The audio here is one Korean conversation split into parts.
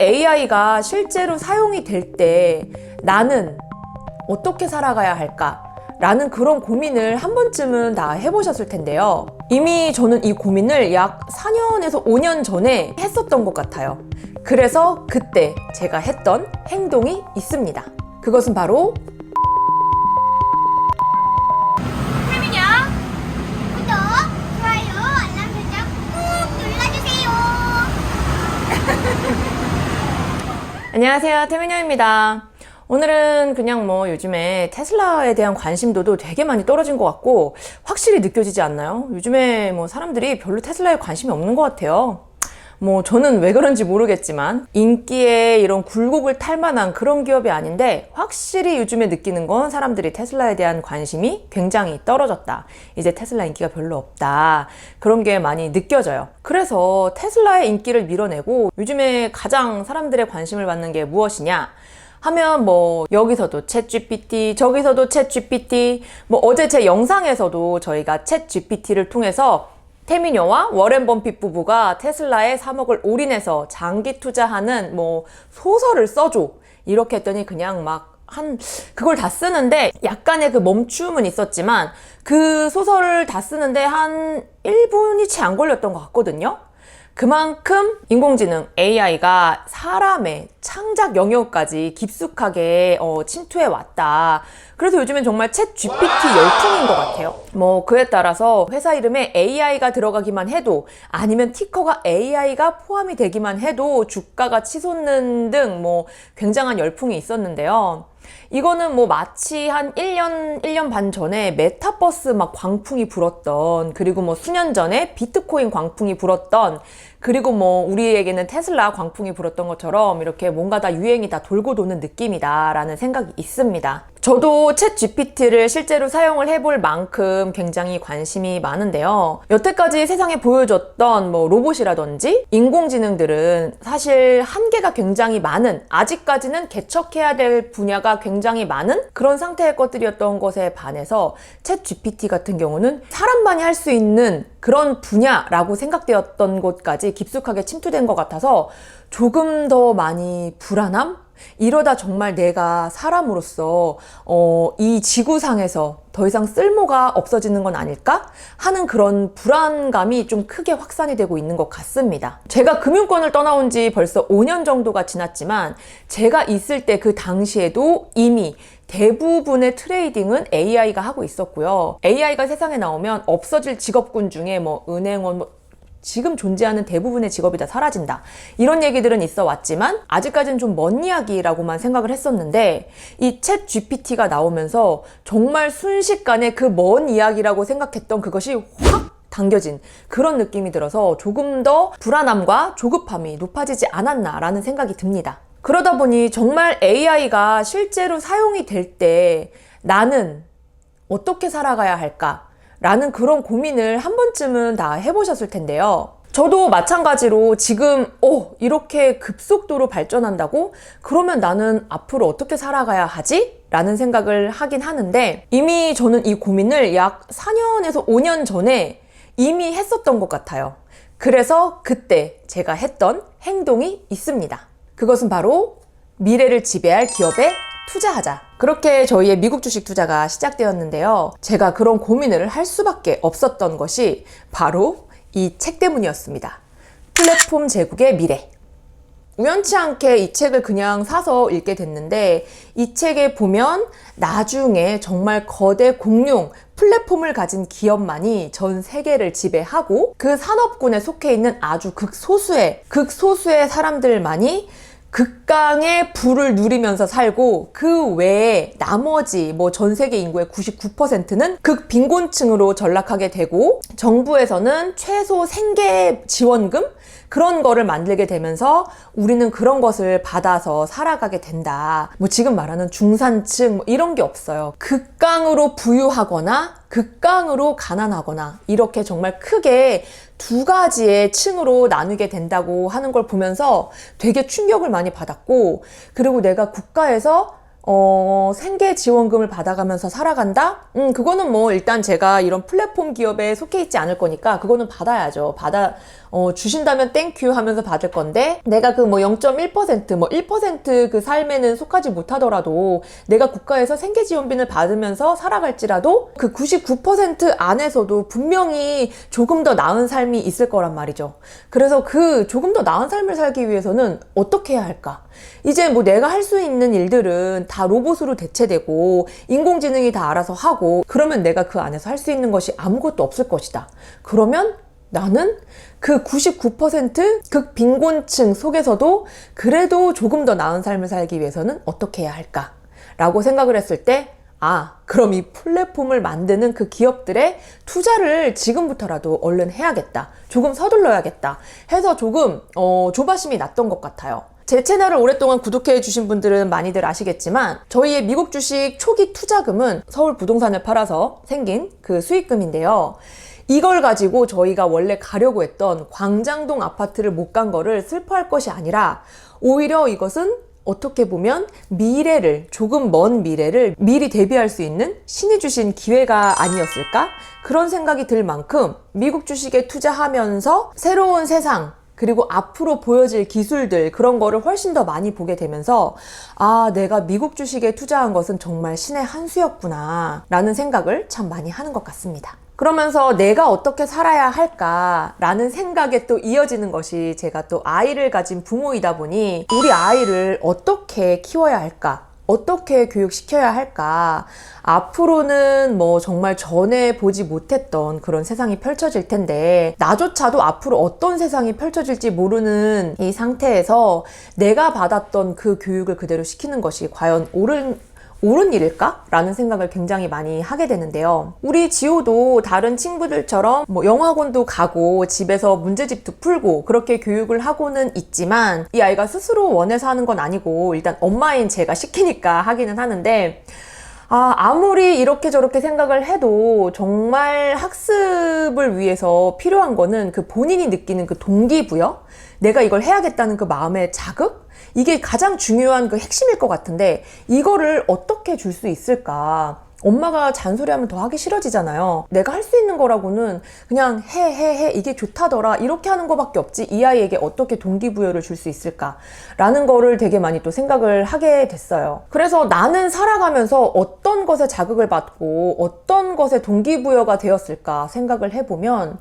AI가 실제로 사용이 될 때 나는 어떻게 살아가야 할까? 라는 그런 고민을 한 번쯤은 다 해보셨을 텐데요. 이미 저는 이 고민을 약 4년에서 5년 전에 했었던 것 같아요. 그래서 그때 제가 했던 행동이 있습니다. 그것은 바로 태민이야, 구독, 좋아요, 알람 설정 꾹 눌러주세요. 안녕하세요, 태민여입니다. 오늘은 그냥 요즘에 테슬라에 대한 관심도도 되게 많이 떨어진 것 같고 확실히 느껴지지 않나요? 요즘에 사람들이 별로 테슬라에 관심이 없는 것 같아요. 저는 왜 그런지 모르겠지만 인기에 이런 굴곡을 탈 만한 그런 기업이 아닌데 확실히 요즘에 느끼는 건 사람들이 테슬라에 대한 관심이 굉장히 떨어졌다. 이제 테슬라 인기가 별로 없다. 그런 게 많이 느껴져요. 그래서 테슬라의 인기를 밀어내고 요즘에 가장 사람들의 관심을 받는 게 무엇이냐? 하면 여기서도 챗 GPT, 저기서도 챗 GPT, 어제 제 영상에서도 저희가 챗 GPT를 통해서 태민여와 워렌 버핏 부부가 테슬라에 3억을 올인해서 장기 투자하는 소설을 써줘. 이렇게 했더니 그냥 그걸 다 쓰는데 약간의 그 멈춤은 있었지만 그 소설을 다 쓰는데 한 1분이 채 안 걸렸던 것 같거든요. 그만큼 인공지능 AI가 사람의 창작 영역까지 깊숙하게 침투해 왔다. 그래서 요즘엔 정말 챗 GPT 열풍인 것 같아요. 그에 따라서 회사 이름에 AI가 들어가기만 해도 아니면 티커가 AI가 포함이 되기만 해도 주가가 치솟는 등 굉장한 열풍이 있었는데요. 이거는 마치 한 1년 반 전에 메타버스 광풍이 불었던, 그리고 수년 전에 비트코인 광풍이 불었던, 그리고 우리에게는 테슬라 광풍이 불었던 것처럼 이렇게 뭔가 다 유행이 다 돌고 도는 느낌이다 라는 생각이 있습니다. 저도 챗 GPT를 실제로 사용을 해볼 만큼 굉장히 관심이 많은데요. 여태까지 세상에 보여줬던 로봇이라든지 인공지능들은 사실 한계가 굉장히 많은, 아직까지는 개척해야 될 분야가 굉장히 많은 그런 상태의 것들이었던 것에 반해서 챗 GPT 같은 경우는 사람만이 할 수 있는 그런 분야라고 생각되었던 곳까지 깊숙하게 침투된 것 같아서 조금 더 많이 불안함? 이러다 정말 내가 사람으로서 이 지구상에서 더 이상 쓸모가 없어지는 건 아닐까? 하는 그런 불안감이 좀 크게 확산이 되고 있는 것 같습니다. 제가 금융권을 떠나온 지 벌써 5년 정도가 지났지만 제가 있을 때 그 당시에도 이미 대부분의 트레이딩은 AI가 하고 있었고요. AI가 세상에 나오면 없어질 직업군 중에 은행원, 지금 존재하는 대부분의 직업이 다 사라진다. 이런 얘기들은 있어 왔지만 아직까지는 좀 먼 이야기라고만 생각을 했었는데 이 챗 GPT가 나오면서 정말 순식간에 그 먼 이야기라고 생각했던 그것이 확 당겨진 그런 느낌이 들어서 조금 더 불안함과 조급함이 높아지지 않았나라는 생각이 듭니다. 그러다 보니 정말 AI가 실제로 사용이 될 때 나는 어떻게 살아가야 할까? 라는 그런 고민을 한 번쯤은 다 해보셨을 텐데요. 저도 마찬가지로 지금 이렇게 급속도로 발전한다고? 그러면 나는 앞으로 어떻게 살아가야 하지? 라는 생각을 하긴 하는데 이미 저는 이 고민을 약 4년에서 5년 전에 이미 했었던 것 같아요. 그래서 그때 제가 했던 행동이 있습니다. 그것은 바로 미래를 지배할 기업에 투자하자. 그렇게 저희의 미국 주식 투자가 시작되었는데요. 제가 그런 고민을 할 수밖에 없었던 것이 바로 이 책 때문이었습니다. 플랫폼 제국의 미래. 우연치 않게 이 책을 그냥 사서 읽게 됐는데 이 책에 보면 나중에 정말 거대 공룡 플랫폼을 가진 기업만이 전 세계를 지배하고 그 산업군에 속해 있는 아주 극소수의 사람들만이 극강의 부를 누리면서 살고 그 외에 나머지 전 세계 인구의 99%는 극빈곤층으로 전락하게 되고 정부에서는 최소 생계 지원금 그런 거를 만들게 되면서 우리는 그런 것을 받아서 살아가게 된다. 지금 말하는 중산층 이런 게 없어요. 극강으로 부유하거나 극강으로 가난하거나 이렇게 정말 크게 두 가지의 층으로 나누게 된다고 하는 걸 보면서 되게 충격을 많이 받았고, 그리고 내가 국가에서 생계 지원금을 받아가면서 살아간다? 그거는 뭐 일단 제가 이런 플랫폼 기업에 속해 있지 않을 거니까 그거는 받아야죠. 주신다면 땡큐 하면서 받을 건데, 내가 그 뭐 0.1%, 뭐 1% 그 삶에는 속하지 못하더라도 내가 국가에서 생계 지원금을 받으면서 살아갈지라도 그 99% 안에서도 분명히 조금 더 나은 삶이 있을 거란 말이죠. 그래서 그 조금 더 나은 삶을 살기 위해서는 어떻게 해야 할까? 이제 뭐 내가 할 수 있는 일들은 다 로봇으로 대체되고 인공지능이 다 알아서 하고, 그러면 내가 그 안에서 할 수 있는 것이 아무것도 없을 것이다. 그러면 나는 그 99% 극빈곤층 속에서도 그래도 조금 더 나은 삶을 살기 위해서는 어떻게 해야 할까? 라고 생각을 했을 때, 그럼 이 플랫폼을 만드는 그 기업들의 투자를 지금부터라도 얼른 해야겠다. 조금 서둘러야겠다. 해서 조금 조바심이 났던 것 같아요. 제 채널을 오랫동안 구독해 주신 분들은 많이들 아시겠지만, 저희의 미국 주식 초기 투자금은 서울 부동산을 팔아서 생긴 그 수익금인데요. 이걸 가지고 저희가 원래 가려고 했던 광장동 아파트를 못 간 거를 슬퍼할 것이 아니라, 오히려 이것은 어떻게 보면 미래를, 조금 먼 미래를 미리 대비할 수 있는 신이 주신 기회가 아니었을까? 그런 생각이 들 만큼 미국 주식에 투자하면서 새로운 세상, 그리고 앞으로 보여질 기술들, 그런 거를 훨씬 더 많이 보게 되면서, 내가 미국 주식에 투자한 것은 정말 신의 한 수였구나 라는 생각을 참 많이 하는 것 같습니다. 그러면서 내가 어떻게 살아야 할까라는 생각에 또 이어지는 것이, 제가 또 아이를 가진 부모이다 보니 우리 아이를 어떻게 키워야 할까? 어떻게 교육시켜야 할까? 앞으로는 뭐 정말 전에 보지 못했던 그런 세상이 펼쳐질 텐데, 나조차도 앞으로 어떤 세상이 펼쳐질지 모르는 이 상태에서 내가 받았던 그 교육을 그대로 시키는 것이 과연 옳은 일일까? 라는 생각을 굉장히 많이 하게 되는데요. 우리 지호도 다른 친구들처럼 뭐 영어학원도 가고 집에서 문제집도 풀고 그렇게 교육을 하고는 있지만, 이 아이가 스스로 원해서 하는 건 아니고 일단 엄마인 제가 시키니까 하기는 하는데, 아무리 이렇게 저렇게 생각을 해도 정말 학습을 위해서 필요한 거는 그 본인이 느끼는 그 동기부여? 내가 이걸 해야겠다는 그 마음의 자극? 이게 가장 중요한 그 핵심일 것 같은데, 이거를 어떻게 줄 수 있을까? 엄마가 잔소리하면 더 하기 싫어지잖아요. 내가 할 수 있는 거라고는 그냥 해 이게 좋다더라 이렇게 하는 거밖에 없지, 이 아이에게 어떻게 동기부여를 줄 수 있을까 라는 거를 되게 많이 또 생각을 하게 됐어요. 그래서 나는 살아가면서 어떤 것에 자극을 받고 어떤 것에 동기부여가 되었을까 생각을 해보면,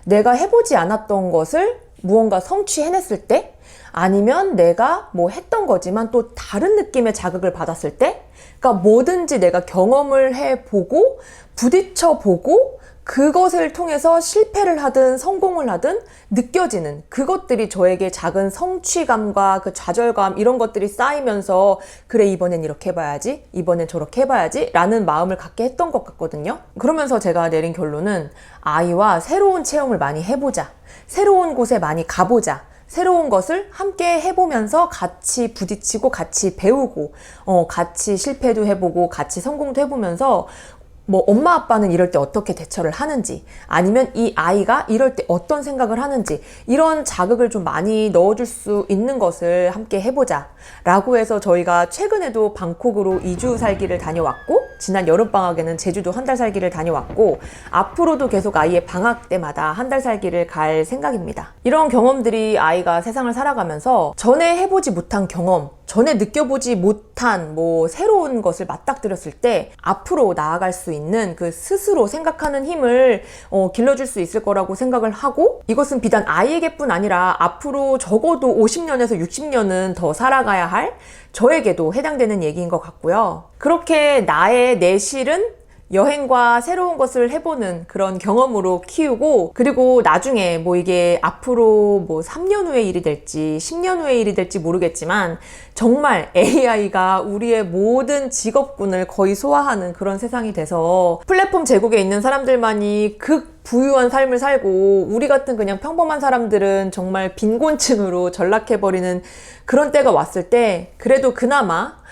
내가 해보지 않았던 것을 무언가 성취해냈을 때, 아니면 내가 뭐 했던 거지만 또 다른 느낌의 자극을 받았을 때, 그러니까 뭐든지 내가 경험을 해보고 부딪혀보고 그것을 통해서 실패를 하든 성공을 하든 느껴지는 그것들이 저에게 작은 성취감과 그 좌절감, 이런 것들이 쌓이면서, 그래 이번엔 이렇게 해봐야지, 이번엔 저렇게 해봐야지 라는 마음을 갖게 했던 것 같거든요. 그러면서 제가 내린 결론은, 아이와 새로운 체험을 많이 해보자, 새로운 곳에 많이 가보자, 새로운 것을 함께 해보면서 같이 부딪히고 같이 배우고 같이 실패도 해보고 같이 성공도 해보면서, 뭐 엄마 아빠는 이럴 때 어떻게 대처를 하는지, 아니면 이 아이가 이럴 때 어떤 생각을 하는지, 이런 자극을 좀 많이 넣어줄 수 있는 것을 함께 해보자 라고 해서, 저희가 최근에도 방콕으로 2주 살기를 다녀왔고, 지난 여름방학에는 제주도 한 달 살기를 다녀왔고, 앞으로도 계속 아이의 방학 때마다 한 달 살기를 갈 생각입니다. 이런 경험들이 아이가 세상을 살아가면서 전에 해보지 못한 경험, 전에 느껴보지 못한 뭐 새로운 것을 맞닥뜨렸을 때 앞으로 나아갈 수 있는 그 스스로 생각하는 힘을 길러줄 수 있을 거라고 생각을 하고, 이것은 비단 아이에게뿐 아니라 앞으로 적어도 50년에서 60년은 더 살아가야 할 저에게도 해당되는 얘기인 것 같고요. 그렇게 나의 내실은 여행과 새로운 것을 해보는 그런 경험으로 키우고, 그리고 나중에 뭐 이게 앞으로 뭐 3년 후의 일이 될지 10년 후의 일이 될지 모르겠지만, 정말 AI가 우리의 모든 직업군을 거의 소화하는 그런 세상이 돼서 플랫폼 제국에 있는 사람들만이 극부유한 삶을 살고, 우리 같은 그냥 평범한 사람들은 정말 빈곤층으로 전락해버리는 그런 때가 왔을 때, 그래도 그나마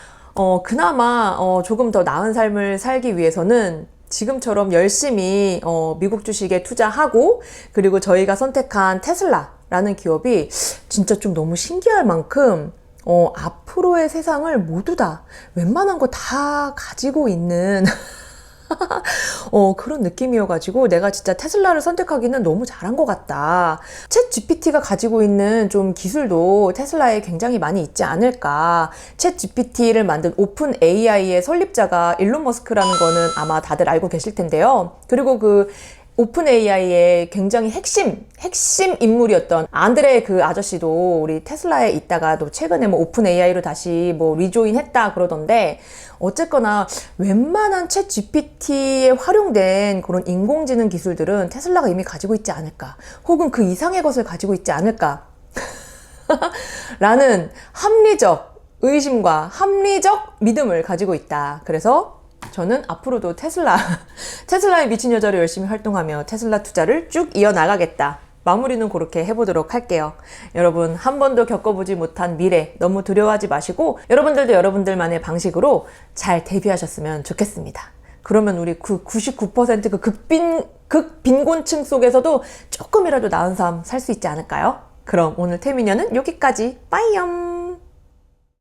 조금 더 나은 삶을 살기 위해서는 지금처럼 열심히 미국 주식에 투자하고, 그리고 저희가 선택한 테슬라라는 기업이 진짜 좀 너무 신기할 만큼 앞으로의 세상을 모두 다 웬만한 거 다 가지고 있는 그런 느낌이어가지고 내가 진짜 테슬라를 선택하기는 너무 잘한 것 같다. 챗 GPT가 가지고 있는 좀 기술도 테슬라에 굉장히 많이 있지 않을까. 챗 GPT를 만든 오픈 AI의 설립자가 일론 머스크라는 거는 아마 다들 알고 계실 텐데요. 그리고 그 오픈 AI의 굉장히 핵심 인물이었던 안드레 그 아저씨도 우리 테슬라에 있다가도 최근에 뭐 오픈 AI로 다시 뭐 리조인 했다 그러던데, 어쨌거나 웬만한 챗 GPT에 활용된 그런 인공지능 기술들은 테슬라가 이미 가지고 있지 않을까, 혹은 그 이상의 것을 가지고 있지 않을까 라는 합리적 의심과 합리적 믿음을 가지고 있다. 그래서 저는 앞으로도 테슬라에 미친 여자로 열심히 활동하며 테슬라 투자를 쭉 이어나가겠다. 마무리는 그렇게 해보도록 할게요. 여러분, 한 번도 겪어보지 못한 미래 너무 두려워하지 마시고 여러분들도 여러분들만의 방식으로 잘 대비하셨으면 좋겠습니다. 그러면 우리 그 99% 그 극빈곤층 속에서도 조금이라도 나은 삶 살 수 있지 않을까요? 그럼 오늘 태미녀는 여기까지. 빠이염.